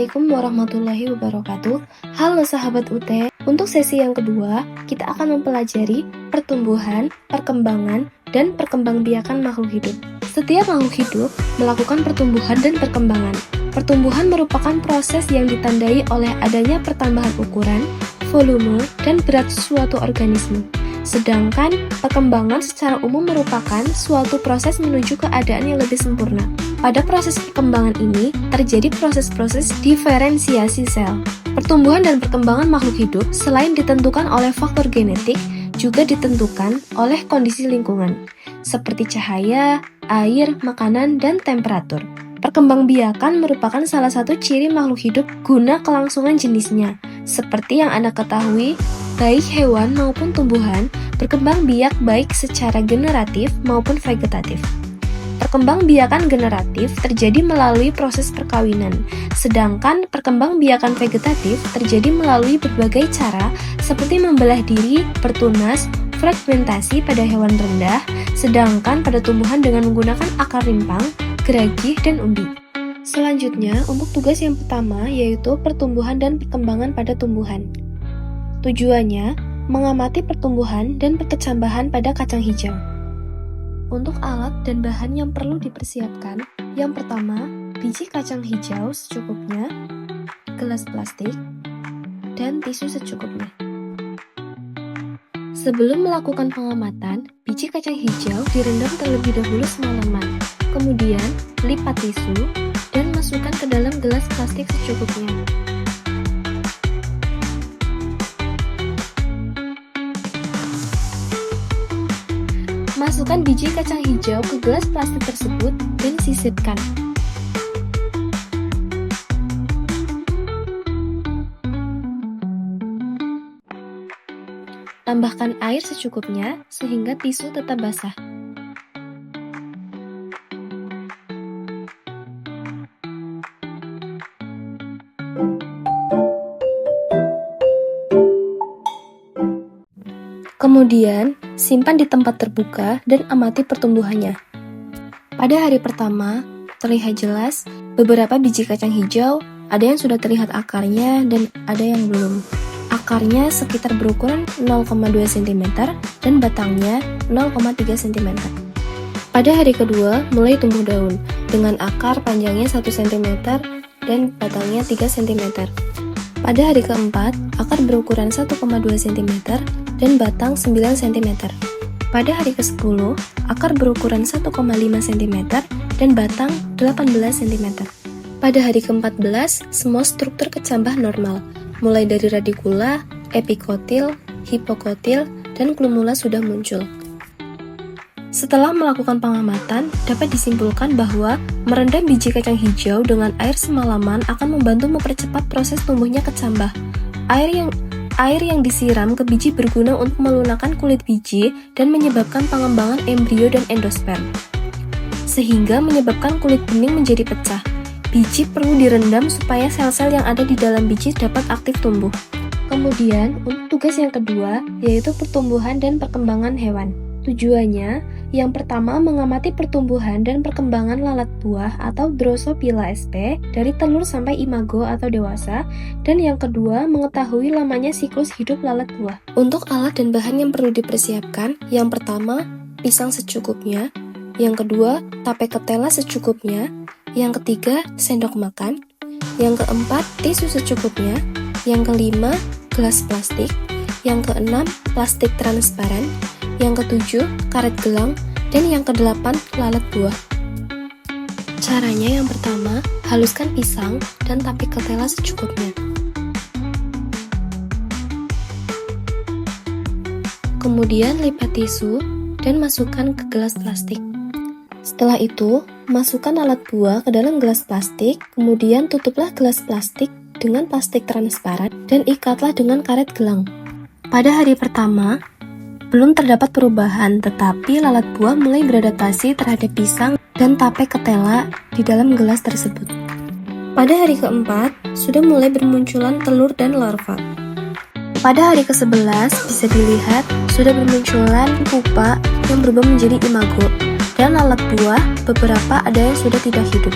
Assalamualaikum warahmatullahi wabarakatuh. Halo sahabat UT, untuk sesi yang kedua, kita akan mempelajari pertumbuhan, perkembangan, dan perkembangbiakan makhluk hidup. Setiap makhluk hidup melakukan pertumbuhan dan perkembangan. Pertumbuhan merupakan proses yang ditandai oleh adanya pertambahan ukuran, volume, dan berat suatu organisme. Sedangkan perkembangan secara umum merupakan suatu proses menuju keadaan yang lebih sempurna. Pada proses perkembangan ini, terjadi proses-proses diferensiasi sel. Pertumbuhan dan perkembangan makhluk hidup selain ditentukan oleh faktor genetik, juga ditentukan oleh kondisi lingkungan, seperti cahaya, air, makanan, dan temperatur. Perkembangbiakan merupakan salah satu ciri makhluk hidup guna kelangsungan jenisnya. Seperti yang Anda ketahui, baik hewan maupun tumbuhan berkembang biak baik secara generatif maupun vegetatif. Perkembangbiakan generatif terjadi melalui proses perkawinan, sedangkan perkembangbiakan vegetatif terjadi melalui berbagai cara seperti membelah diri, bertunas, fragmentasi pada hewan rendah, sedangkan pada tumbuhan dengan menggunakan akar rimpang, geragih, dan umbi. Selanjutnya, untuk tugas yang pertama yaitu pertumbuhan dan perkembangan pada tumbuhan. Tujuannya, mengamati pertumbuhan dan perkecambahan pada kacang hijau. Untuk alat dan bahan yang perlu dipersiapkan, yang pertama, biji kacang hijau secukupnya, gelas plastik, dan tisu secukupnya. Sebelum melakukan pengamatan, biji kacang hijau direndam terlebih dahulu semalaman. Kemudian, lipat tisu dan masukkan ke dalam gelas plastik secukupnya. Masukkan biji kacang hijau ke gelas plastik tersebut dan sisipkan. Tambahkan air secukupnya sehingga tisu tetap basah. Kemudian, simpan di tempat terbuka dan amati pertumbuhannya. Pada hari pertama, terlihat jelas beberapa biji kacang hijau, ada yang sudah terlihat akarnya dan ada yang belum. Akarnya sekitar berukuran 0,2 cm dan batangnya 0,3 cm. Pada hari kedua, mulai tumbuh daun dengan akar panjangnya 1 cm dan batangnya 3 cm. Pada hari keempat, akar berukuran 1,2 cm dan batang 9 cm. Pada hari ke-10, akar berukuran 1,5 cm dan batang 18 cm. Pada hari ke-14, semua struktur kecambah normal, mulai dari radikula, epikotil, hipokotil, dan klumula sudah muncul. Setelah melakukan pengamatan, dapat disimpulkan bahwa merendam biji kacang hijau dengan air semalaman akan membantu mempercepat proses tumbuhnya kecambah. Air yang disiram ke biji berguna untuk melunakkan kulit biji dan menyebabkan pengembangan embrio dan endosperm, sehingga menyebabkan kulit bening menjadi pecah. Biji perlu direndam supaya sel-sel yang ada di dalam biji dapat aktif tumbuh. Kemudian, untuk tugas yang kedua, yaitu pertumbuhan dan perkembangan hewan. Tujuannya, yang pertama mengamati pertumbuhan dan perkembangan lalat buah atau Drosophila sp dari telur sampai imago atau dewasa, dan yang kedua mengetahui lamanya siklus hidup lalat buah. Untuk alat dan bahan yang perlu dipersiapkan, yang pertama pisang secukupnya, yang kedua tape ketela secukupnya, yang ketiga sendok makan, yang keempat tisu secukupnya, yang kelima gelas plastik, yang keenam plastik transparan, yang ketujuh karet gelang, dan yang kedelapan lalat buah. Caranya yang pertama, haluskan pisang dan tape ketela secukupnya. Kemudian lipat tisu dan masukkan ke gelas plastik. Setelah itu, masukkan alat buah ke dalam gelas plastik, kemudian tutuplah gelas plastik dengan plastik transparan dan ikatlah dengan karet gelang. Pada hari pertama, belum terdapat perubahan, tetapi lalat buah mulai beradaptasi terhadap pisang dan tape ketela di dalam gelas tersebut. Pada hari keempat, sudah mulai bermunculan telur dan larva. Pada hari ke-11, bisa dilihat sudah bermunculan pupa yang berubah menjadi imago, dan lalat buah beberapa ada yang sudah tidak hidup.